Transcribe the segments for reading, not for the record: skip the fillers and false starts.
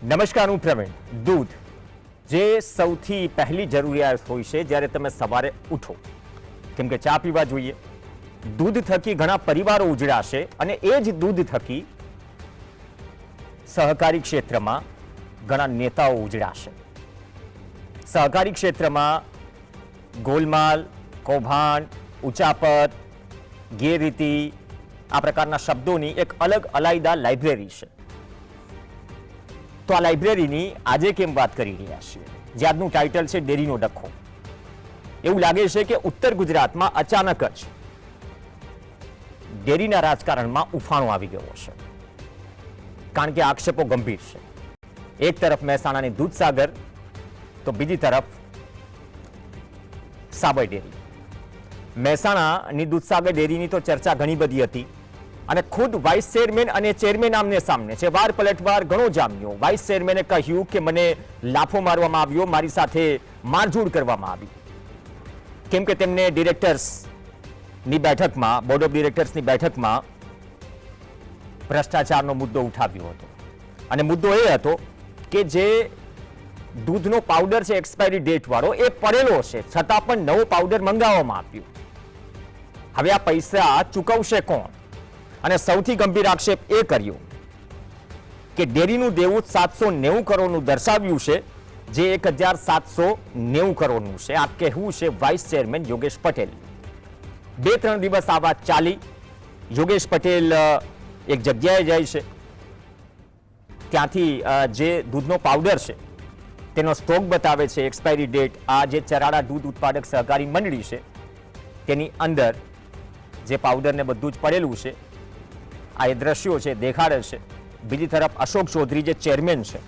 નમસ્કાર, હું પ્રવીણ. દૂધ જે સૌથી પહેલી જરૂરિયાત હોય છે જ્યારે તમે સવારે ઉઠો, કેમ કે ચા પીવા જોઈએ. દૂધ થકી ઘણા પરિવારો ઉજળાશે અને એ જ દૂધ થકી સહકારી ક્ષેત્રમાં ઘણા નેતાઓ ઉજળાશે. સહકારી ક્ષેત્રમાં ગોલમાલ, કૌભાંડ, ઉચાપત, ગેરરીતિ આ પ્રકારના શબ્દોની એક અલગ અલાયદા લાઇબ્રેરી છે. તો આ લાઇબ્રેરીની આજે કેમ વાત કરી રહ્યા છીએ? જે આજનું ટાઇટલ છે ડેરીનો ડખો. એવું લાગે છે કે ઉત્તર ગુજરાતમાં અચાનક જ ડેરીના રાજકારણમાં ઉફાણો આવી ગયો છે, કારણ કે આક્ષેપો ગંભીર છે. એક તરફ મહેસાણાની દૂધસાગર, તો બીજી તરફ સાબર ડેરી. મહેસાણાની દૂધસાગર ડેરીની તો ચર્ચા ઘણી બધી હતી અને ખુદ વાઇસ ચેરમેન અને ચેરમેન આમને સામને છે. વાર પલટવાર ઘણો જામ્યો. વાઇસ ચેરમેને કહ્યું કે મને લાફો મારવામાં આવ્યો, મારી સાથે મારઝૂડ કરવામાં આવી, કેમ કે તેમને ડિરેક્ટર્સની બેઠકમાં, બોર્ડ ઓફ ડિરેક્ટર્સની બેઠકમાં ભ્રષ્ટાચારનો મુદ્દો ઉઠાવ્યો હતો. અને મુદ્દો એ હતો કે જે દૂધનો પાવડર છે એક્સપાયરી ડેટ વાળો, એ પડેલો છે, છતાં પણ નવો પાવડર મંગાવવામાં આવ્યો. હવે આ પૈસા ચૂકવશે કોણ? અને સૌથી ગંભીર આક્ષેપ એ કર્યો કે ડેરીનું દેવું 790 કરોડનું દર્શાવ્યું છે, જે 1790 કરોડનું છે. આ કહેવું છે વાઇસ ચેરમેન યોગેશ પટેલ. 2-3 દિવસ આ વાત ચાલી. યોગેશ પટેલ એક જગ્યાએ જાય છે, ત્યાંથી જે દૂધનો પાવડર છે તેનો સ્ટોક બતાવે છે, એક્સપાયરી ડેટ. આ જે ચરાડા દૂધ ઉત્પાદક સહકારી મંડળી છે તેની અંદર જે પાવડરને બધું જ પડેલું છે, આ એ દ્રશ્યો છે, દેખાડે છે. બીજી તરફ અશોક ચૌધરી જે ચેરમેન છે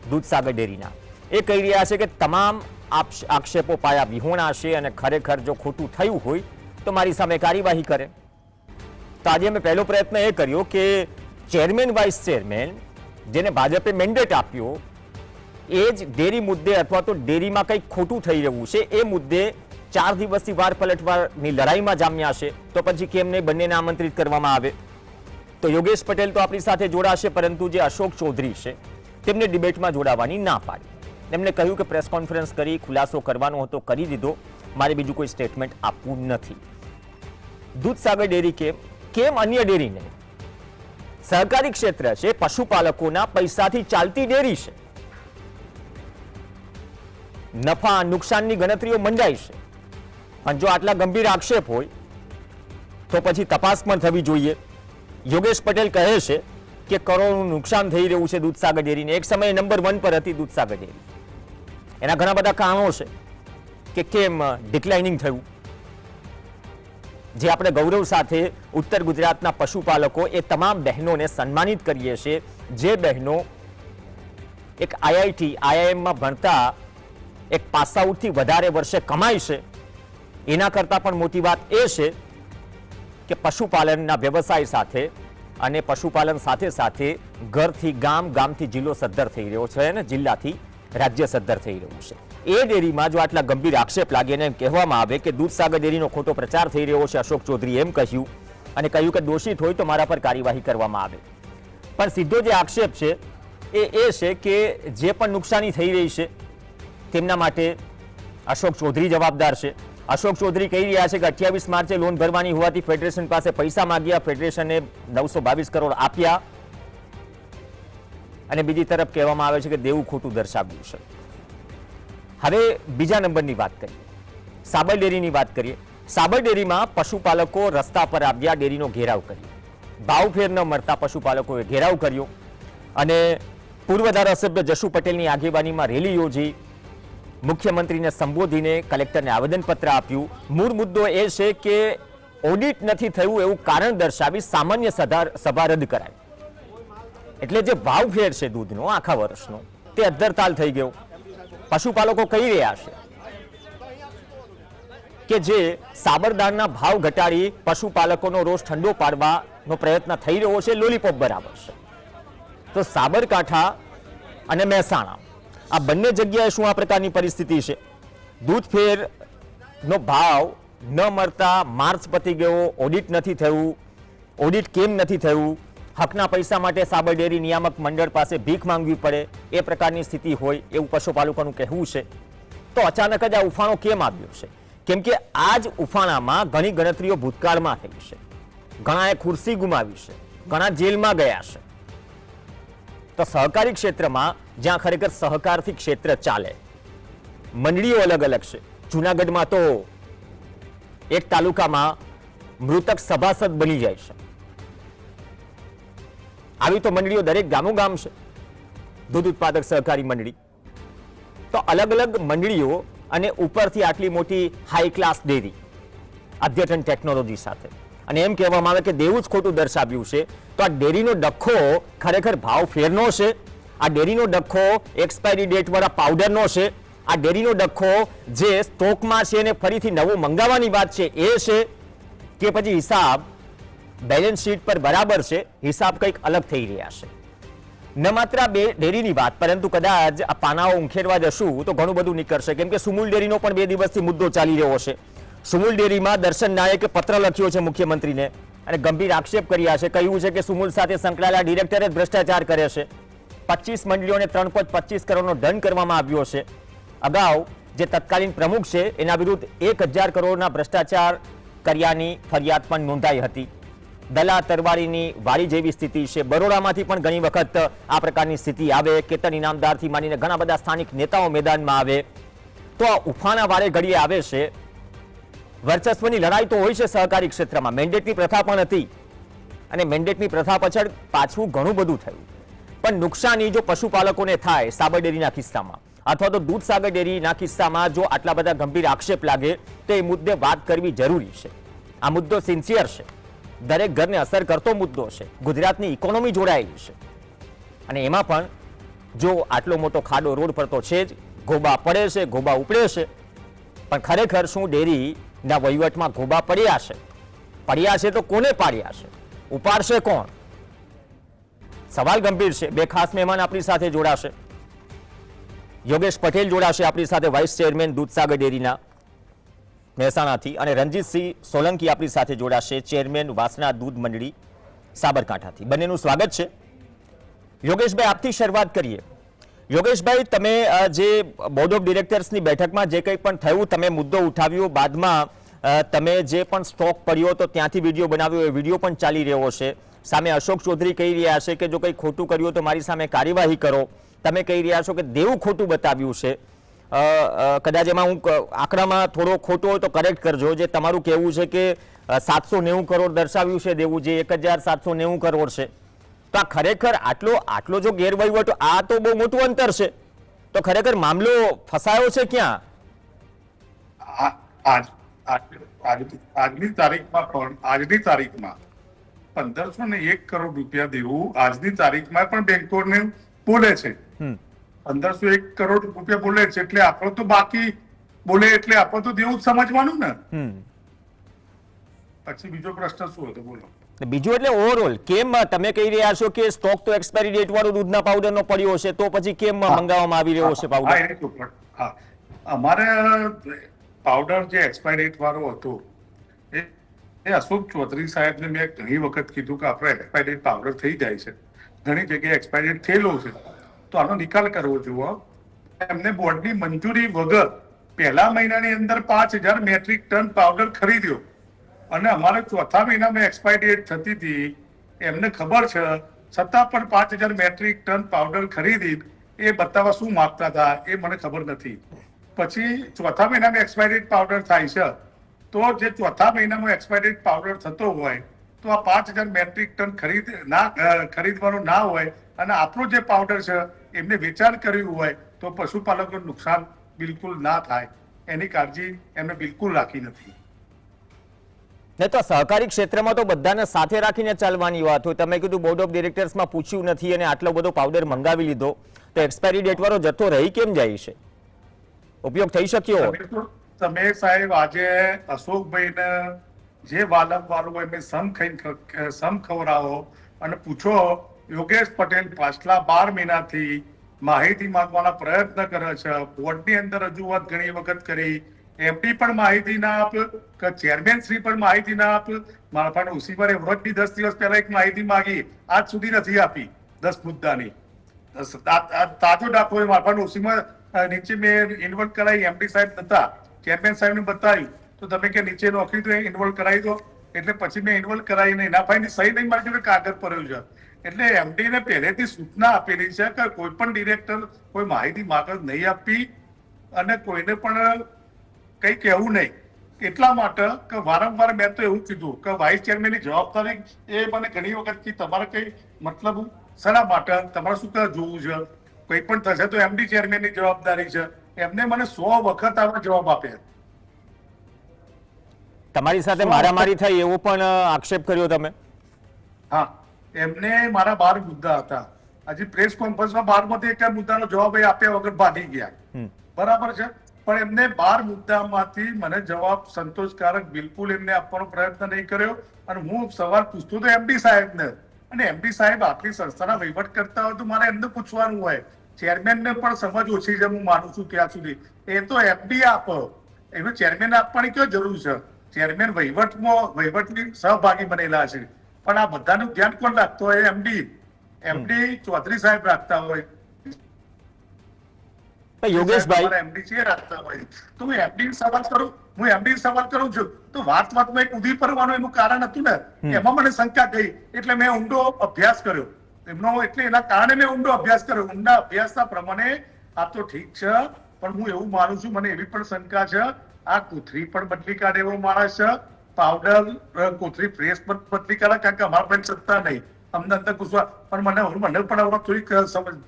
દૂધસાગર ડેરીના, એ કહી રહ્યા છે કે તમામ આક્ષેપો પાયા વિહોણા છે અને ખરેખર જો ખોટું થયું હોય તો મારી સામે કાર્યવાહી કરે. તો આજે મેં પહેલો પ્રયત્ન એ કર્યો કે ચેરમેન, વાઇસ ચેરમેન, જેને ભાજપે મેન્ડેટ આપ્યો, એ જ ડેરી મુદ્દે અથવા તો ડેરીમાં કંઈક ખોટું થઈ રહ્યું છે એ મુદ્દે 4 દિવસથી વાર પલટવારની લડાઈમાં જામ્યા છે. તો પછી કેમ નહીં બંનેને આમંત્રિત કરવામાં આવે? તો યોગેશ પટેલ તો આપણી સાથે જોડાશે, પરંતુ જે અશોક ચૌધરી છે તેમને ડિબેટમાં જોડાવાની ના પાડી. એમને કહ્યું કે પ્રેસ કોન્ફરન્સ કરી ખુલાસો કરવાનો હતો, કરી દીધો, મારે બીજું કોઈ સ્ટેટમેન્ટ આપવું નથી. દૂધસાગર ડેરી કેમ અન્ય ડેરી નહીં? સહકારી ક્ષેત્ર છે, પશુપાલકોના પૈસાથી ચાલતી ડેરી છે. નફા નુકસાનની ગણતરીઓ મંડાઈ છે, પણ જો આટલા ગંભીર આક્ષેપ હોય તો પછી તપાસ પણ થવી જોઈએ. યોગેશ પટેલ કહે છે કે કરોડનું નુકસાન થઈ રહ્યું છે દૂધસાગર ડેરીને. એક સમયે નંબર 1 પર હતી દૂધસાગર ડેરી. એના ઘણા બધા કારણો છે કે કેમ ડિક્લાઇનિંગ થયું. જે આપણે ગૌરવ સાથે ઉત્તર ગુજરાતના પશુપાલકો, એ તમામ બહેનોને સન્માનિત કરીએ છીએ, જે બહેનો એક આઈઆઈટી, આઈઆઈએમમાં ભણતા એક પાસ આઉટથી વધારે વર્ષે કમાય છે. એના કરતાં પણ મોટી વાત એ છે કે પશુપાલનના વ્યવસાય સાથે અને પશુપાલન સાથે સાથે ઘરથી ગામ, ગામથી જિલ્લો સદ્ધર થઈ રહ્યો છે અને જિલ્લાથી રાજ્ય સદ્ધર થઈ રહ્યું છે. એ ડેરીમાં જો આટલા ગંભીર આક્ષેપ લાગે ને એમ કહેવામાં આવે કે દૂધસાગર ડેરીનો ખોટો પ્રચાર થઈ રહ્યો છે, અશોક ચૌધરીએ એમ કહ્યું અને કહ્યું કે દોષિત હોય તો મારા પર કાર્યવાહી કરવામાં આવે. પણ સીધો જે આક્ષેપ છે એ છે કે જે પણ નુકસાની થઈ રહી છે તેમના માટે અશોક ચૌધરી જવાબદાર છે. અશોક ચૌધરી કહી રહ્યા છે કે 28 માર્ચે લોન ભરવાની હોવાથી ફેડરેશન પાસે પૈસા માંગ્યા, ફેડરેશને 922 કરોડ આપ્યા. અને બીજી તરફ કહેવામાં આવે છે કે દેવું ખોટું દર્શાવ્યું છે. હવે બીજા નંબરની વાત કરીએ, સાબર ડેરીની વાત કરીએ. સાબર ડેરીમાં પશુપાલકો રસ્તા પર આવ્યા, ડેરીનો ઘેરાવ કર્યો. ભાવફેર ન મળતા પશુપાલકોએ ઘેરાવ કર્યો અને પૂર્વ ધારાસભ્ય જશુ પટેલની આગેવાનીમાં રેલી યોજી, મુખ્યમંત્રીને સંબોધીને કલેક્ટરને આવેદનપત્ર આપ્યું. મૂળ મુદ્દો એ છે કે ઓડિટ નથી થયું એવું કારણ દર્શાવી સામાન્ય સભા રદ કરાય. એટલે જે ભાવફેર છે દૂધનો આખા વર્ષનો, તે અદ્ધરતાલ થઈ ગયો. પશુપાલકો કહી રહ્યા છે કે જે સાબરદારના ભાવ ઘટાડી પશુપાલકોનો રોષ ઠંડો પાડવાનો પ્રયત્ન થઈ રહ્યો છે, લોલીપોપ બરાબર છે. તો સાબરકાંઠા અને મહેસાણા આ બંને જગ્યાએ શું આ પ્રકારની પરિસ્થિતિ છે? દૂધ ફેરનો ભાવ ન મળતા માર્ચ પતી ગયો, ઓડિટ નથી થયું. ઓડિટ કેમ નથી થયું? હકના પૈસા માટે સાબર ડેરી નિયામક મંડળ પાસે ભીખ માંગવી પડે એ પ્રકારની સ્થિતિ હોય એવું પશુપાલકોનું કહેવું છે. તો અચાનક જ આ ઉફાણો કેમ આવ્યો છે? કેમ કે આ જ ઉફાણામાં ઘણી ગણતરીઓ ભૂતકાળમાં થઈ છે. ઘણાએ ખુરશી ગુમાવી છે, ઘણા જેલમાં ગયા છે. તો સહકારી ક્ષેત્રમાં જ્યાં ખરેખર સહકારથી ક્ષેત્ર ચાલે, મંડળીઓ અલગ અલગ છે. જુનાગઢમાં તો એક તાલુકામાં મૃતક સભાસદ બની જાય છે. આવી તો મંડળીઓ દરેક ગામોગામ છે, દૂધ ઉત્પાદક સહકારી મંડળી. તો અલગ અલગ મંડળીઓ અને ઉપરથી આટલી મોટી હાઈ ક્લાસ ડેરી અદ્યતન ટેકનોલોજી સાથે, અને એમ કહેવામાં આવે કે દેવું જ ખોટું દર્શાવ્યું છે. તો આ ડેરીનો ડખ્ખો ખરેખર ભાવ ફેરનો છે? આ ડેરીનો ડખ્ખો એક્સપાયરી ડેટ વાળા પાવડરનો છે? આ ડેરીનો ડખ્ખો જે સ્ટોકમાં છે અને ફરીથી નવું મંગાવવાની વાત છે એ છે? કે પછી હિસાબ બેલેન્સ શીટ પર બરાબર છે, હિસાબ કંઈક અલગ થઈ રહ્યા છે? ન માત્ર આ બે ડેરીની વાત, પરંતુ કદાચ આ પાનાઓ ઉંખેરવા જશું તો ઘણું બધું નીકળશે. કેમ કે સુમુલ ડેરીનો પણ 2 દિવસથી મુદ્દો ચાલી રહ્યો છે. સુમુલ ડેરીમાં દર્શન નાયકે પત્ર લખ્યો છે મુખ્યમંત્રીને અને ગંભીર આક્ષેપ કર્યા છે. કહ્યું છે કે સુમુલ સાથે સંકળાયેલા ડિરેક્ટરે ભ્રષ્ટાચાર કરે છે. 25 મંડળીઓને 3.25 કરોડનો દંડ કરવામાં આવ્યો છે. અગાઉ જે તત્કાલીન પ્રમુખ છે એના વિરુદ્ધ 1000 કરોડના ભ્રષ્ટાચાર કર્યાની ફરિયાદ પણ નોંધાઈ હતી. દલા તરવારીની વાડી જેવી સ્થિતિ છે. બરોડામાંથી પણ ઘણી વખત આ પ્રકારની સ્થિતિ આવે. કેતન ઇનામદારથી માંડીને ઘણા બધા સ્થાનિક નેતાઓ મેદાનમાં આવે. તો આ ઉફાના વારે ઘડીએ આવે છે. વર્ચસ્વની લડાઈ તો હોય છે સહકારી ક્ષેત્રમાં. મેન્ડેટની પ્રથા પણ હતી અને મેન્ડેટની પ્રથા પાછળ પાછું ઘણું બધું થયું. પણ નુકસાની જો પશુપાલકોને થાય સાબર ડેરીના કિસ્સામાં અથવા તો દૂધસાગર ડેરીના કિસ્સામાં જો આટલા બધા ગંભીર આક્ષેપ લાગે તો એ મુદ્દે વાત કરવી જરૂરી છે. આ મુદ્દો સિન્સિયર છે, દરેક ઘરને અસર કરતો મુદ્દો છે. ગુજરાતની ઇકોનોમી જોડાયેલી છે અને એમાં પણ જો આટલો મોટો ખાડો રોડ પર તો છે જ. ગોબા પડે છે, ગોબા ઉપડે છે, પણ ખરેખર શું ડેરીના વહીવટમાં ગોબા પડ્યા છે? પડ્યા છે તો કોને પાડ્યા છે? ઉપાડશે કોણ? સવાલ ગંભીર છે. 2 ખાસ મહેમાન આપણી સાથે જોડાશે. યોગેશ પટેલ જોડાશે આપણી સાથે, વાઇસ ચેરમેન દૂધસાગર ડેરીના મહેસાણાથી, અને રણજીતસિંહ સોલંકી આપણી સાથે જોડાશે, ચેરમેન વાસણા દૂધ મંડળી સાબરકાંઠાથી. બંનેનું સ્વાગત છે. યોગેશભાઈ, આપથી શરૂઆત કરીએ. યોગેશભાઈ, તમે જે બોર્ડ ઓફ ડિરેક્ટર્સની બેઠકમાં જે કંઈ પણ થયું, તમે મુદ્દો ઉઠાવ્યો, બાદમાં તમે જે પણ સ્ટોક પડ્યો તો ત્યાંથી વિડીયો બનાવ્યો, એ વિડીયો પણ ચાલી રહ્યો છે. સામે અશોક ચૌધરી કહી રહ્યા છે કે જો કંઈ ખોટું કર્યું તો મારી સામે કાર્યવાહી કરો. તમે કહી રહ્યા છો કે દેવું ખોટું બતાવ્યું છે. કદાચ એમાં હું આંકડામાં થોડો ખોટો હોય તો કરેક્ટ કરજો. જે તમારું કહેવું છે કે 790 કરોડ દર્શાવ્યું છે દેવું, જે 1790 કરોડ છે. તો આ ખરેખર આટલો જો ગેરવહીવટ, આ તો બહુ મોટું અંતર છે. તો ખરેખર મામલો ફસાયો છે ક્યાં? આજની તારીખમાં 1501 કરોડ રૂપિયા દેવું આજની તારીખમાં પણ બેંકોને બોલે છે. 1501 કરોડ રૂપિયા બોલે છે એટલે આપણો તો બાકી બોલે એટલે આપણે તો દેવું જ સમજવાનું ને. પછી બીજો પ્રશ્ન શું હતો બોલો? બીજું એટલે ઓવરઓલ કેમ તમે કહી રહ્યા છો કે સ્ટોક તો એક્સપાયરી ડેટ વાળો દૂધના પાવડરનો પડ્યો છે, તો પછી કેમ મંગાવવામાં આવી રહ્યો છે પાવડર? અમારે પાવડર જે એક્સપાયરી ડેટ વાળો હતો એ અશોક ચૌધરી સાહેબને મેં ઘણી વખત કીધું કે આપણે એક્સપાયરી ડેટ પાવડર થઈ જાય છે, ઘણી જગ્યાએ એક્સપાયરી ડેટ થયેલો છે, તો આનો નિકાલ કરવો જોઈએ. એમને બોર્ડની મંજૂરી વગર પહેલા મહિનાની અંદર 5000 મેટ્રિક ટન પાવડર ખરીદ્યો અને અમારે ચોથા મહિનામાં એક્સપાયરી ડેટ થતી હતી. એમને ખબર છે છતાં પણ 5000 મેટ્રિક ટન પાવડર ખરીદી એ બતાવવા શું માંગતા હતા એ મને ખબર નથી. પછી ચોથા મહિનામાં એક્સપાયરી ડેટ પાવડર થાય છે, તો જે ચોથા મહિનામાં એક્સપાયરી ડેટ પાવડર થતો હોય તો આ 5000 મેટ્રિક ટન ખરીદવાનું ના હોય અને આપણો જે પાવડર છે એમને વેચાણ કર્યું હોય તો પશુપાલકોનું નુકસાન બિલકુલ ના થાય એની કાળજી એમને બિલકુલ રાખી નથી. નહીં તો સહકારી ક્ષેત્રમાં તો બધાને સાથે રાખીને ચાલવાની વાત હોય. તમે કીધું બોર્ડ ઓફ ડિરેક્ટર્સમાં પૂછ્યું નથી અને આટલો બધો પાવડર મંગાવી લીધો, તો એક્સપાયરી ડેટ વાળો જથ્થો રહી કેમ જાય છે? ઉપયોગ થઈ શક્યો? તમે સાહેબ આજે અશોકભાઈને જે વાલમ વાળું એમને સમ ખવડાવો અને પૂછો. યોગેશ પટેલ પાછલા 12 મહિનાથી માહિતી માંગવાના પ્રયત્ન કરે છે, બોર્ડની અંદર રજૂઆત ઘણી વખત કરી, એમડી પણ માહિતી ના આપ કે ચેરમેન શ્રી પણ માહિતી ના આપ. મારા પાસે ઉસીમારે વ્રતની 10 દિવસ પહેલા એક માહિતી માંગી, આજ સુધી નથી આપી 10 મુદ્દાની. તાજો ડાકો મારા પાસે ઉસીમાં નીચે મેં ઇન્વોલ્વ કરાવી, એમડી સાહેબ હતા, ચેરમેન સાહેબને બતાવ્યું તો તમે કે નીચે નોકરી તો ઇન્વોલ્વ કરાવી દો. એટલે પછી મેં ઇન્વોલ્વ કરાવીને એના ભાઈની સહી નહીં મારી જોડે કાગળ પડ્યું છે. એટલે એમડી ને પહેલેથી સૂચના આપેલી છે કે કોઈ પણ ડિરેક્ટર કોઈ માહિતી માગળ નહીં આપવી અને કોઈને પણ કઈ કહેવું નહીં. એટલા માટે કે વારંવાર મેં તો એવું કીધું કે વાઇસ ચેરમેનની જવાબદારી એ મને ઘણી વખત કે તમારે કઈ મતલબ શેના માટે તમારે શું જોવું છે, કંઈ પણ થશે તો એમડી ચેરમેનની જવાબદારી છે. એમને મને 100 વખત આવા જવાબ આપ્યા. તમારી સાથે મારામારી થઈ એવો પણ આક્ષેપ કર્યો તમે? હા, એમને મારા 12 મુદ્દા હતા. હજી પ્રેસ કોન્ફરન્સમાં 12માંથી એક મુદ્દાનો જવાબ આપ્યા વગર ભાગી ગયા. બરાબર છે, પણ એમને 12 મુદ્દામાંથી મને જવાબ સંતોષકારક બિલકુલ એમને આપવાનો પ્રયત્ન નહીં કર્યો. અને હું સવાલ પૂછતો હતો એમડી સાહેબને, અને એમડી સાહેબ આટલી સંસ્થાના વહીવટ કરતા હોય તો મારે એમને પૂછવાનું હોય. ચેરમેનને પણ સમજ ઓછી છે, હું માનું છું ત્યાં સુધી. એ તો એમડી આપો, એનું ચેરમેન આપવાની ક્યાં જરૂર છે? ચેરમેન વહીવટની સહભાગી બનેલા છે, પણ આ બધાનું ધ્યાન કોણ રાખતો હોય? એમડી ચૌધરી સાહેબ રાખતા હોય, યોગેશભાઈ એમડી છે રાખતા હોય. તો હું એમડી સવાલ કરું છું તો વાતમાં એક ઉધી પરવાનું એનું કારણ હતું ને, એમાં મને શંકા ગઈ એટલે મેં ઊંડો અભ્યાસ કર્યો એમનો. એટલે એના કારણે મેં ઊંડો અભ્યાસ કર્યો. ઊંડા અભ્યાસના પ્રમાણે આ તો ઠીક છે, પણ હું એવું માનું છું, મને એવી પણ શંકા છે આ કોથળી પણ બદલી કાઢે એવો માણસ છે. પાવડર કોથળી પ્રેસ પણ બદલી કાઢે, કારણ કે અમારા પણ સત્તા નહીં અમને અંદર ઘૂસવા. પણ મને પણ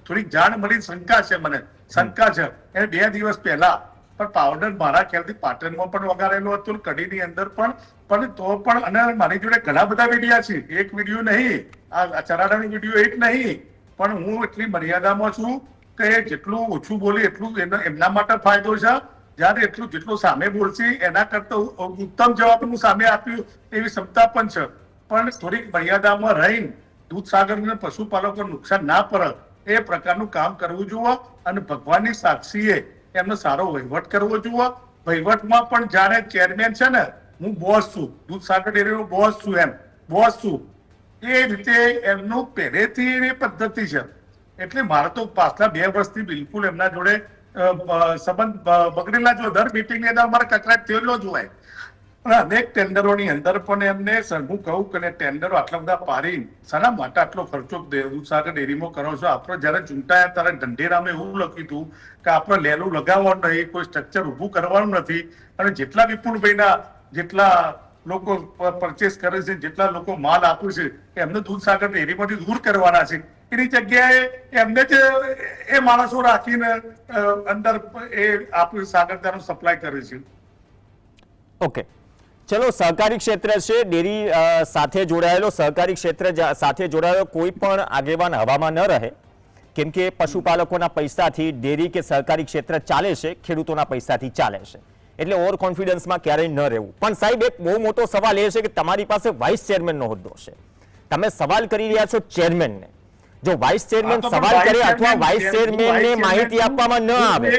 થોડીક જાણ મળી, શંકા છે મને, શંકા છે. એને 2 દિવસ પહેલા પણ પાવડર મારા ખ્યાલથી પાટણમાં પણ વગાડેલો હતો, કડીની અંદર પણ તો પણ. અને મારી જોડે ઘણા બધા વિડીયા છે, એક વિડીયો નહીં, આ ચરાડાની વિડીયો એક નહીં. પણ હું એટલી મર્યાદામાં છું કે જેટલું ઓછું બોલી એટલું એમના માટે ફાયદો છે. જયારે જેટલું સામે બોલશે એના કરતા ઉત્તમ જવાબ હું સામે આપ્યું એવી ક્ષમતા પણ છે. પણ થોડીક મર્યાદામાં રહીને દૂધસાગર અને પશુપાલકો નુકસાન ના પડે એ પ્રકારનું કામ કરવું જોઈએ. અને ભગવાનની સાક્ષીએ એમનો સારો વહીવટ કરવો જોઈએ. વહીવટમાં પણ જયારે ચેરમેન છે ને, હું બોસ છું, દૂધસાગર ડેરીનો બોસ છું, બોસ છું, એ રીતે એમનું પહેલેથી એ પદ્ધતિ છે. એટલે મારે તો પાછલા 2 વર્ષથી બિલકુલ એમના જોડે સંબંધ બગડેલા જો. દર મીટિંગની અંદર અમારે કકડાટ થયેલો જ હોય. અનેક ટેન્ડરોની અંદર પણ એમને હું કહું કે ટેન્ડરો આટલા બધા પાડી શાના માટે આટલો ખર્ચો દૂધસાગર ડેરીમાં કરો છો? આપણે જયારે ચૂંટાયા ત્યારે ઢંઢેરામાં એવું લખ્યું હતું કે આપણે લેલું લગાવવાનું નહીં, કોઈ સ્ટ્રક્ચર ઉભું કરવાનું નથી. અને જેટલા વિપુલભાઈના જેટલા લોકો પરચેસ કરે છે, જેટલા લોકો માલ આપ્યું છે, એમને દૂધસાગર ડેરીમાંથી દૂર કરવાના છે. એની જગ્યાએ એમને જ એ માણસો રાખીને અંદર એ આપણું સાગરદાનો સપ્લાય કરે છે. ઓકે, ચલો, સહકારી ક્ષેત્ર છે, ડેરી સાથે જોડાયેલો, સહકારી ક્ષેત્ર સાથે જોડાયેલો કોઈ પણ આગેવાન હવામાં ન રહે, કેમ કે પશુપાલકોના પૈસાથી ડેરી કે સહકારી ક્ષેત્ર ચાલે છે, ખેડૂતોના પૈસાથી ચાલે છે. એટલે ઓવર કોન્ફિડન્સમાં ક્યારેય ન રહેવું. પણ સાહેબ, એક બહુ મોટો સવાલ એ છે કે તમારી પાસે વાઇસ ચેરમેનનો હોદ્દો છે, તમે સવાલ કરી રહ્યા છો ચેરમેનને. જો વાઇસ ચેરમેન સવાલ કરે અથવા વાઇસ ચેરમેનને માહિતી આપવામાં ન આવે,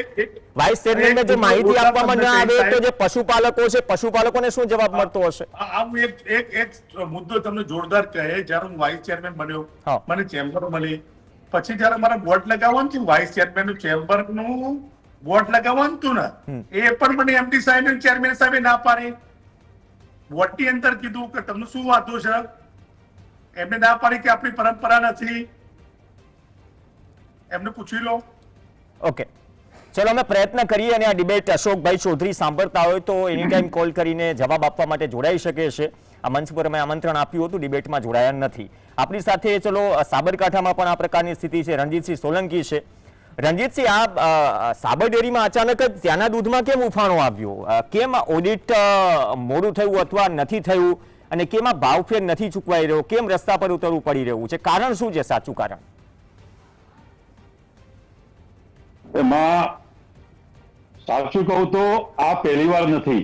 વાઇસ ચેરમેનને જો માહિતી આપવામાં ન આવે તો જે પશુપાલકો છે, પશુપાલકોને શું જવાબ મળતો હશે? એક મુદ્દો તમને જોરદાર કહે. જયારે હું વાઇસ ચેરમેન બન્યો, મને ચેમ્બર મળી, પછી જયારે મારે બોર્ડ લગાવવાનું હતું, વાઇસ ચેરમેન નું ચેમ્બર નું બોર્ડ લગાવવાનું હતું ને, એ પણ મને એમડી સાહેબ ચેરમેન સાહેબે ના પાડી. બોર્ડ ની અંદર કીધું કે તમને શું વાંધો છે? એમને ના પાડી કે આપણી પરંપરા નથી. એમને પૂછી લો. ઓકે, ચલો, અમે પ્રયત્ન કરીએ અને આ ડિબેટ અશોકભાઈ ચૌધરી સાંભળતા હોય તો એની ટાઈમ કોલ કરીને જવાબ આપવા માટે જોડાઈ શકે છે. આ મંચ પર અમે આમંત્રણ આપ્યું હતું, ડિબેટમાં જોડાયા નથી. આપણી સાથે ચલો સાબરકાંઠામાં પણ આ પ્રકારની સ્થિતિ છે. રણજીતસિંહ સોલંકી છે. રણજીતસિંહ, આ સાબર ડેરીમાં અચાનક જ ત્યાંના દૂધમાં કેમ ઉફાણો આવ્યો? કેમ ઓડિટ મોડું થયું અથવા નથી થયું? અને કેમ આ ભાવફેર નથી ચૂકવાઈ રહ્યો? કેમ રસ્તા પર ઉતરવું પડી રહ્યું છે? કારણ શું છે, સાચું કારણ? એમાં સાચું કહું તો આ પહેલી વાર નથી.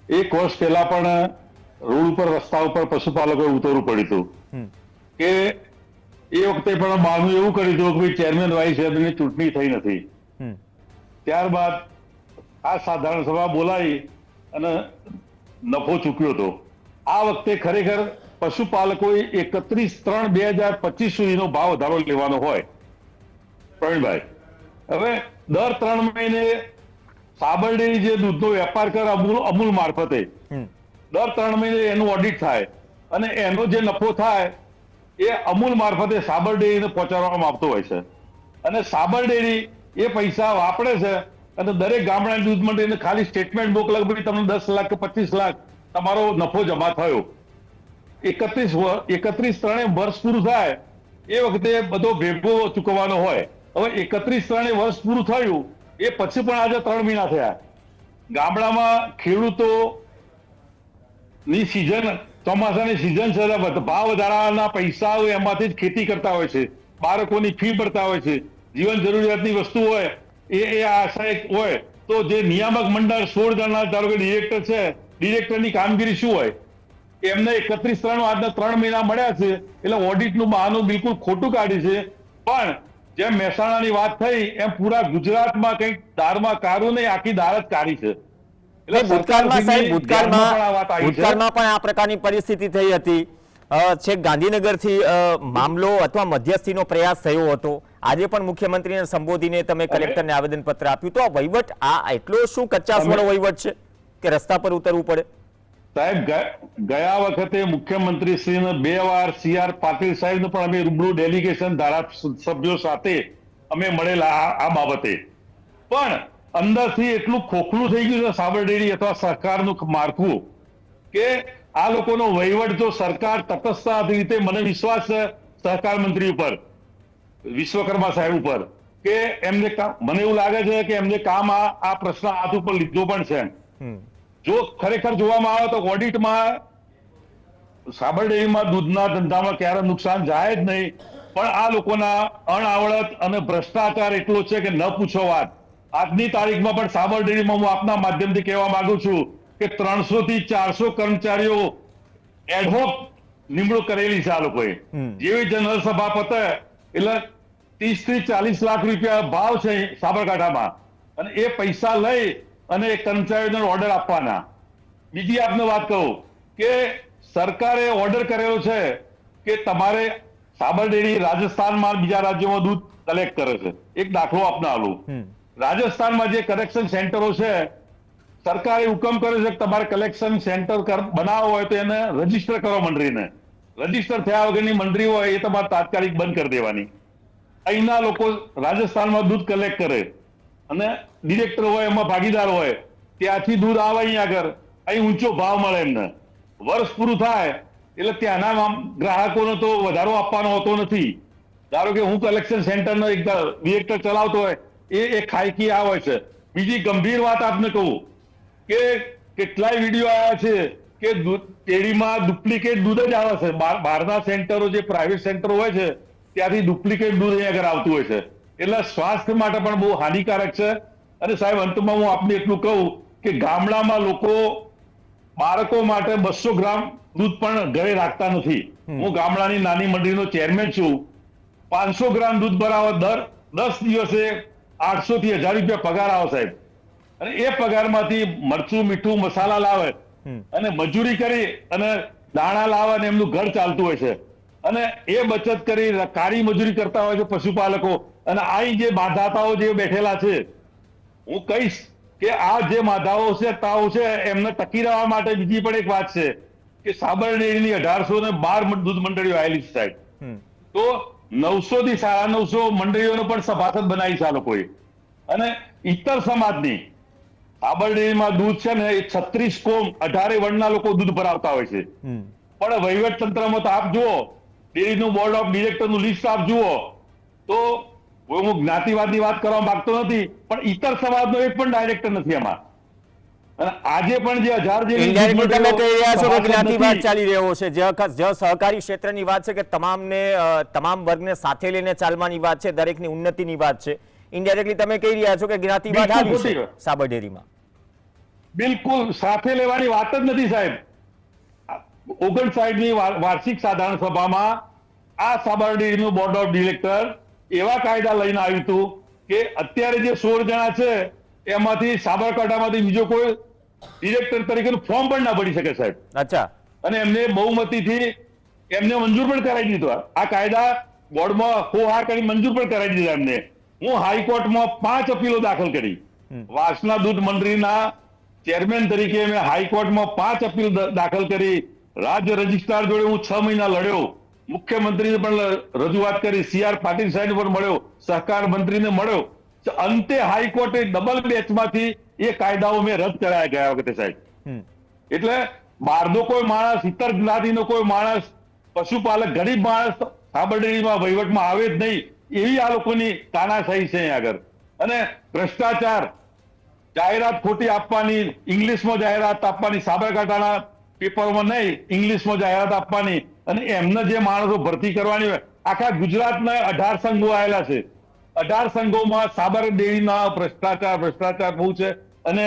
1 વર્ષ પહેલા પણ રોડ ઉપર, રસ્તા ઉપર પશુપાલકોએ ઉતરવું પડ્યું હતું. કે એ વખતે પણ બહારનું એવું કર્યું હતું કે ચેરમેન વાઇસ ચેરમેનની ચૂંટણી થઈ નથી. ત્યારબાદ આ સાધારણ સભા બોલાવી અને નફો ચૂક્યો હતો. આ વખતે ખરેખર પશુપાલકોએ 31/3/2025 સુધીનો ભાવ વધારો લેવાનો હોય. પ્રવીણભાઈ, હવે દર 3 મહિને સાબર ડેરી જે દૂધનો વેપાર કરે અમૂલ મારફતે દર 3 મહિને એનું ઓડિટ થાય અને એનો જે નફો થાય એ અમૂલ મારફતે સાબર ડેરીને પહોંચાડવામાં આવતો હોય છે. અને સાબર ડેરી એ પૈસા વાપરે છે અને દરેક ગામડાની દૂધ મંડળીને ખાલી સ્ટેટમેન્ટ મોકલે કે ભાઈ તમને 10 લાખ કે 25 લાખ તમારો નફો જમા થયો. 31/3 વર્ષ પૂરું થાય એ વખતે બધો ભેગો ચૂકવવાનો હોય. હવે 31/3 વર્ષ પૂરું થયું એ પછી પણ આજે 3 મહિના થયા. ગામડામાં ખેડૂતો ની સિઝન, ચોમાસાની સિઝન છે, ભાવ વધારાના પૈસા હોય એમાંથી જ ખેતી કરતા હોય છે, બાળકોની ફી ભરતા હોય છે, જીવન જરૂરિયાતની વસ્તુ હોય એ આશય હોય તો જે નિયામક મંડળ 16 જણા ધારો કે ડિરેક્ટર છે, ડિરેક્ટરની કામગીરી શું હોય? એમને 31/3 આજના 3 મહિના મળ્યા છે એટલે ઓડિટનું બહાનું બિલકુલ ખોટું કાઢ્યું છે. પણ જેમ મહેસાણાની વાત થઈ એમ પૂરા ગુજરાતમાં કંઈક દારમાં કારું નહીં, આખી દાર જ કાઢી છે. ભૂતકાળમાં પણ આ પ્રકારની પરિસ્થિતિ થઈ હતી. છેક ગાંધીનગરથી મામલો અથવા મધ્યસ્થીનો પ્રયાસ થયો હતો. આજે પણ મુખ્યમંત્રીને સંબોધીને તમે કલેક્ટરને આવેદનપત્ર આપ્યું. તો આ વહીવટ આ એટલો શું કચાસવાળો વહીવટ છે કે રસ્તા પર ઉતરવું પડે? સાહેબ, ગયા વખતે મુખ્યમંત્રી શ્રીને 2 વાર CR પાટીલ સાહેબને પણ અમે રૂબરૂ ડેલિગેશન ધારાસભ્યો સાથે અમે મળેલા આ બાબતે. પણ અંદરથી એટલું ખોખલું થઈ ગયું છે સાબર ડેરી અથવા સરકારનું માળખું કે આ લોકોનો વહીવટ જો સરકાર તટસ્થ રીતે, મને વિશ્વાસ છે સહકાર મંત્રી ઉપર, વિશ્વકર્મા સાહેબ ઉપર, કે એમને મને એવું લાગે છે કે એમને કામ આ પ્રશ્ન હાથ ઉપર લીધો પણ છે. જો ખરેખર જોવામાં આવે તો ઓડિટમાં સાબર ડેરીમાં દૂધના ધંધામાં ક્યારે નુકસાન જાય જ નહીં. પણ આ લોકોના અણઆવડત અને ભ્રષ્ટાચાર એટલો છે કે ન પૂછો વાત. આજની તારીખમાં પણ સાબર ડેરીમાં હું આપના માધ્યમથી કહેવા માંગુ છું કે 300 થી 400 કર્મચારીઓ એડહોક નિમણૂક કરેલી છે આ લોકોએ. જેવી જનરલ સભા પતે એટલે 30 થી 40 લાખ રૂપિયા ભાવ છે સાબરકાંઠામાં, અને એ પૈસા લઈ અને કર્મચારીઓને ઓર્ડર આપવાના. બીજી આપને વાત કહું કે સરકારે ઓર્ડર કરેલો છે કે તમારે સાબર ડેરી રાજસ્થાનમાં બીજા રાજ્યોમાં દૂધ કલેક્ટ કરે છે. એક દાખલો આપને આલું. રાજસ્થાનમાં જે કલેક્શન સેન્ટરો છે, સરકારે હુકમ કર્યો છે કે તમારે કલેક્શન સેન્ટર બનાવવો હોય તો એને રજીસ્ટર કરો મંડળીને. રજીસ્ટર થયા વગરની મંડળી હોય એ તમારે તાત્કાલિક બંધ કરી દેવાની. અહીંના લોકો રાજસ્થાનમાં દૂધ કલેક્ટ કરે અને ડિરેક્ટર હોય, એમાં ભાગીદાર હોય, ત્યાંથી દૂધ આવે અહીંયા આગળ, અહીં ઊંચો ભાવ મળે એમને. વર્ષ પૂરું થાય એટલે ત્યાંના ગ્રાહકોને તો વધારો આપવાનો હોતો નથી. ધારો કે હું કલેક્શન સેન્ટરનો એક ડિરેક્ટર ચલાવતો હોય એ ખાયકી આ હોય છે. બીજી ગંભીર વાત આપને કહું કે કેટલાય વિડીયો આવ્યા છે કે ડેરીમાં ડુપ્લિકેટ દૂધ જ આવે છે. બહારના સેન્ટરો, જે પ્રાઇવેટ સેન્ટરો હોય છે ત્યાંથી ડુપ્લિકેટ દૂધ અહીંયા આગળ આવતું હોય છે. એટલે સ્વાસ્થ્ય માટે પણ બહુ હાનિકારક છે. અને સાહેબ, અંતમાં હું આપને એટલું કહું કે ગામડામાં લોકો બાળકો માટે 200 ગ્રામ દૂધ પણ ઘરે રાખતા નથી. હું ગામડાની નાની મંડળીનો ચેરમેન છું. 500 ગ્રામ દૂધ ભરાવે દર 10 દિવસે 800 થી 1000 રૂપિયા પગાર આવે સાહેબ. અને એ પગારમાંથી મરચું, મીઠું, મસાલા લાવે અને મજૂરી કરી અને દાણા લાવે અને એમનું ઘર ચાલતું હોય છે. અને એ બચત કરી કાળી મજૂરી કરતા હોય છે પશુપાલકો. અને આ જે માધાતાઓ જે બેઠેલા છે, હું કહીશ કે આ જે માધાઓ છે, તાઓ છે, એમને ટકી રહેવા માટે બીજી પણ એક વાત છે કે સાબર ડેરીની 1812 દૂધ મંડળીઓ આવેલી છે સાહેબ. તો 900 થી 950 મંડળીઓનો પણ સભાસદ બનાવી છે આ લોકોએ. અને ઇતર સમાજની સાબર ડેરીમાં દૂધ છે ને એ 36 કોમ 18 વર્ણના લોકો દૂધ ભરાવતા હોય છે. પણ વહીવટ તંત્રમાં તો આપ જુઓ, ડેરીનું બોર્ડ ઓફ ડિરેક્ટરનું લિસ્ટ આપ જુઓ તો હું જ્ઞાતિવાદની વાત કરવા માંગતો નથી, પણ ઇતર સમાજનો એક પણ ડાયરેક્ટર નથી એમાં. અને આજે પણ જે 1000 જે તમે કહી રહ્યા છો કે જ્ઞાતિવાદ ચાલી રહ્યો છે, જે સહકારી ક્ષેત્રની વાત છે કે તમામ વર્ગને સાથે લઈને ચાલવાની વાત છે, દરેકની ઉન્નતિની વાત છે. ઇનડાયરેક્ટલી તમે કહી રહ્યા છો કે જ્ઞાતિવાદ આવી છે સાબર ડેરીમાં. બિલકુલ સાથે લેવાની વાત જ નથી સાહેબ. 59મી વાર્ષિક સાધારણ સભામાં આ સાબર ડેરીનું બોર્ડ ઓફ ડિરેક્ટર એવા કાયદા લઈને આવ્યું હતું કે અત્યારે જે 16 જણા છે એમાંથી સાબરકાંઠામાંથી બીજો કોઈ ડિરેક્ટર તરીકેનું ફોર્મ પણ ના ભરી શકે સાહેબ. અચ્છા. અને એમને બહુમતીથી એમને મંજૂર પણ કરાવી દીધો. આ કાયદા બોર્ડમાં હોહાર કરી મંજૂર પણ કરાવી દીધા એમને. હું હાઈકોર્ટમાં 5 અપીલો દાખલ કરી. વાસના દૂધ મંડળીના ચેરમેન તરીકે મેં હાઈકોર્ટમાં 5 અપીલ દાખલ કરી. રાજ્ય રજિસ્ટ્રાર જોડે હું 6 મહિના લડ્યો. મુખ્યમંત્રીને પણ રજૂઆત કરી. CR પાટીલ સાહેબ પણ મળ્યો. સહકાર મંત્રીને મળ્યો. અંતે હાઈકોર્ટે ડબલ બેચમાંથી એ કાયદાઓ મેં રદ કરાયા ગયા વખતે સાહેબ. એટલે બહારનો કોઈ માણસ, ઇતર જ્ઞાતિનો કોઈ માણસ, પશુપાલક, ગરીબ માણસ સાબરડેરીમાં વહીવટમાં આવે જ નહીં, એવી આ લોકોની તાનાશાહી છે અહીં આગળ. અને ભ્રષ્ટાચાર, જાહેરાત ખોટી આપવાની, ઇંગ્લિશમાં જાહેરાત આપવાની, સાબરકાંઠાના પેપરોમાં નહીં, ઇંગ્લિશમાં જાહેરાત આપવાની, અને એમને જે માણસો ભરતી કરવાની હોય, આખા ગુજરાતના 18 સંઘો આવેલા છે. 18 સંઘોમાં સાબરડેરીના ભ્રષ્ટાચાર બહુ છે. અને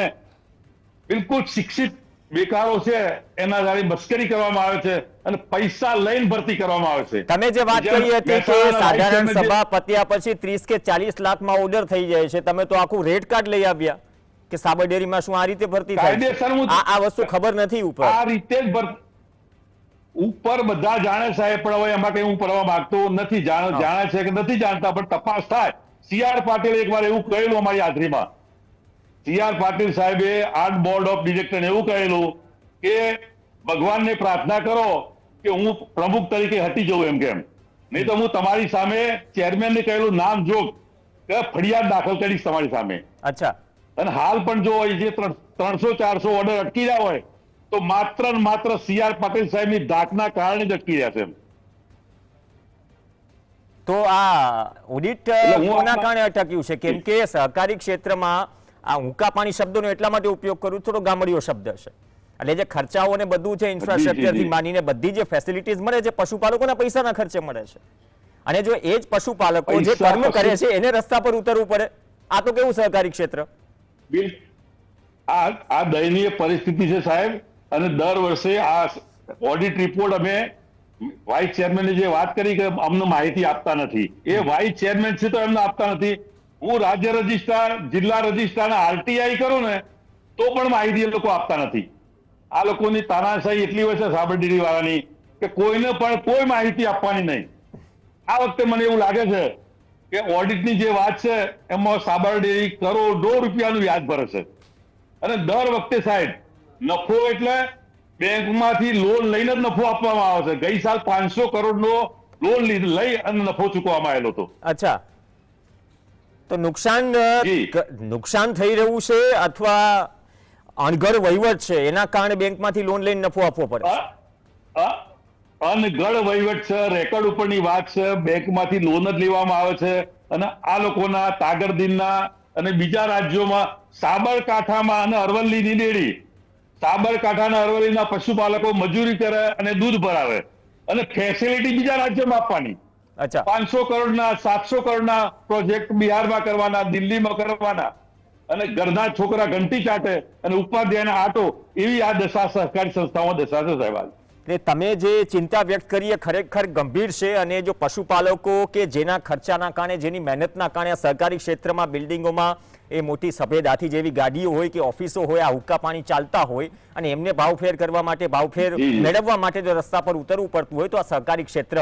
બિલકુલ શિક્ષિત બેકારો છે એના દ્વારા મસ્કરી કરવામાં આવે છે અને પૈસા લઈને ભરતી કરવામાં આવે છે. તમે જે વાત કરી હતી કે સાધારણ સભા પત્યા પછી 30 કે 40 લાખમાં ઓર્ડર થઈ જાય છે, તમે તો આખું રેડ કાર્ડ લઈ આવ્યા કે સાબરડેરીમાં શું આ રીતે ભરતી થાય છે? આ વસ્તુ ખબર નથી ઉપર. આ રીતે જ ઉપર બધા જાણે સાહેબ, પણ હવે એમાં કઈ હું પડવા માંગતો નથી. જાણે છે કે નથી જાણતા, પણ તપાસ થાય. CR પાટીલ એકવાર એવું કહેલું અમારી હાજરીમાં. CR પાટીલ સાહેબે આર્ટ બોર્ડ ઓફ ડિરેક્ટરને એવું કહેલું કે ભગવાનને પ્રાર્થના કરો કે હું પ્રમુખ તરીકે હટી જઉં એમ કેમ, નહીં તો હું તમારી સામે ચેરમેનને કહેલું નામ જોગ કે ફરિયાદ દાખલ કરીશ તમારી સામે. અચ્છા. અને હાલ પણ જો જે 300-400 ઓર્ડર અટકી રહ્યા હોય તો માત્ર ને માત્ર CR પાટીલ સાહેબની ધાકના કારણે જ અટકી રહ્યા છે. તો આ ઓડિટ કોના કારણે અટક્યું છે? કેમ કે સહકારી ક્ષેત્રમાં આ હુંકા પાણી શબ્દનો એટલા માટે ઉપયોગ કરું, થોડો ગામડીયો શબ્દ છે. એટલે જે ખર્ચાઓ ને બધું છે, ઇન્ફ્રાસ્ટ્રક્ચરથી માંડીને બધી જે ફેસિલિટીઝ મળે છે, પશુપાલકોના પૈસાના ખર્ચે મળે છે. અને જો એ જ પશુપાલકો જે કર્મ કરે છે એને રસ્તા પર ઉતરવું પડે, આ તો કેવું સહકારી ક્ષેત્ર? આ દયનીય પરિસ્થિતિ છે સાહેબ. અને દર વર્ષે આ ઓડિટ રિપોર્ટ અમે વાઇસ ચેરમેને જે વાત કરી કે અમને માહિતી આપતા નથી, એ વાઇસ ચેરમેન છે તો એમને આપતા નથી. હું રાજ્ય રજિસ્ટ્રાર, જિલ્લા રજિસ્ટ્રાર, RTI કરું ને તો પણ માહિતી એ લોકો આપતા નથી. આ લોકોની તાનાશાહી એટલી હોય છે સાબરડેરી વાળાની કે કોઈને પણ કોઈ માહિતી આપવાની નહીં. આ વખતે મને એવું લાગે છે કે ઓડિટની જે વાત છે એમાં સાબરડેરી કરોડો રૂપિયાનું વ્યાજ ભરે છે. અને દર વખતે સાહેબ નફો એટલે બેંકમાંથી લોન લઈને જ નફો આપવામાં આવે છે. ગઈ સાલ 500 કરોડનો લોન લઈ અને નફો ચૂકવવામાં આવેલો હતો. અચ્છા. તો નુકસાન થઈ રહ્યું છે અથવા અણઘડ વહીવટ છે એના કારણે બેંકમાંથી લોન લઈને નફો આપવો પડે? અનગઢ વહીવટ છે, રેકોર્ડ ઉપરની વાત છે, બેંકમાંથી લોન જ લેવામાં આવે છે. અને આ લોકોના તાગરદીનના અને બીજા રાજ્યોમાં સાબરકાંઠામાં અને અરવલ્લીની ડેરી, સાબરકાંઠાના અરવલ્લીના પશુપાલકો મજૂરી કરે અને દૂધ ભરાવે અને ફેસિલિટી બીજા રાજ્યોમાં આપવાની. 500 કરોડના 700 કરોડના પ્રોજેક્ટ બિહારમાં કરવાના, દિલ્હીમાં કરવાના, અને ઘરના છોકરા ઘંટી ચાટે અને ઉપાધ્યાયના આટો, એવી આ દશા સહકારી સંસ્થાઓમાં દશા છે સાહેબ. એટલે તમે જે ચિંતા વ્યક્ત કરી એ ખરેખર ગંભીર છે. અને જો પશુપાલકો કે જેના ખર્ચાના કારણે, જેની મહેનતના કારણે સહકારી ક્ષેત્રમાં બિલ્ડિંગોમાં એ મોટી સફેદ હાથી જેવી ગાડીઓ હોય કે ઓફિસો હોય, આ હુક્કા પાણી ચાલતા હોય અને એમને ભાવફેર કરવા માટે, ભાવફેર મેળવવા માટે જો રસ્તા પર ઉતરવું પડતું હોય તો આ સહકારી ક્ષેત્ર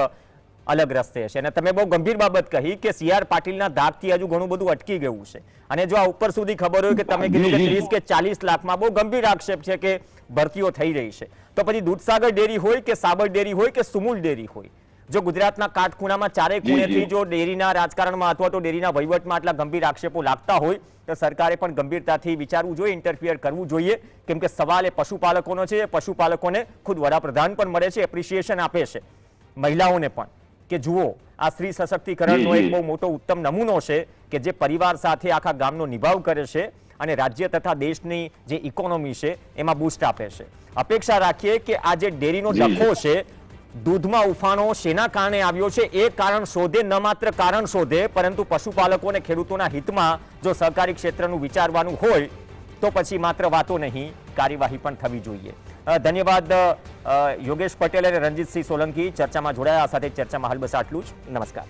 અલગ રસ્તે છે. અને તમે બહુ ગંભીર બાબત કહી કે CR પાટીલના ધાકથી હજુ ઘણું બધું અટકી ગયું છે. અને જો આ ઉપર સુધી ખબર હોય કે તમે કીધું કે 30 કે 40 લાખમાં, બહુ ગંભીર આક્ષેપ છે કે ભરતીઓ થઈ રહી છે. તો પછી દૂધસાગર ડેરી હોય કે સાબર ડેરી હોય કે સુમુલ ડેરી હોય, જો ગુજરાતના કાટખૂણામાં ચારે ખૂણેથી જો ડેરીના રાજકારણમાં અથવા તો ડેરીના વહીવટમાં આટલા ગંભીર આક્ષેપો લાગતા હોય તો સરકારે પણ ગંભીરતાથી વિચારવું જોઈએ, ઇન્ટરફિયર કરવું જોઈએ. કેમ કે સવાલ એ પશુપાલકોનો છે. પશુપાલકોને ખુદ વડાપ્રધાન પણ મળે છે, એપ્રિસિએશન આપે છે મહિલાઓને પણ કે જુઓ આ સ્ત્રી સશક્તિકરણનો એક બહુ મોટો ઉત્તમ નમૂનો છે કે જે પરિવાર સાથે આખા ગામનો નિભાવ કરે છે અને રાજ્ય તથા દેશની જે ઇકોનોમી છે એમાં બૂસ્ટ આપે છે. અપેક્ષા રાખીએ કે આ જે ડેરીનો ડખો છે, દૂધમાં ઉફાણો શેના કારણે આવ્યો છે એ કારણ શોધે, ન માત્ર કારણ શોધે પરંતુ પશુપાલકો અને ખેડૂતોના હિતમાં જો સહકારી ક્ષેત્રનું વિચારવાનું હોય તો પછી માત્ર વાતો નહીં, કાર્યવાહી પણ થવી જોઈએ. ધન્યવાદ યોગેશ પટેલ અને રણજીતસિંહ સોલંકી ચર્ચામાં જોડાયા. આ સાથે ચર્ચામાં હાલ બસ આટલું જ. નમસ્કાર.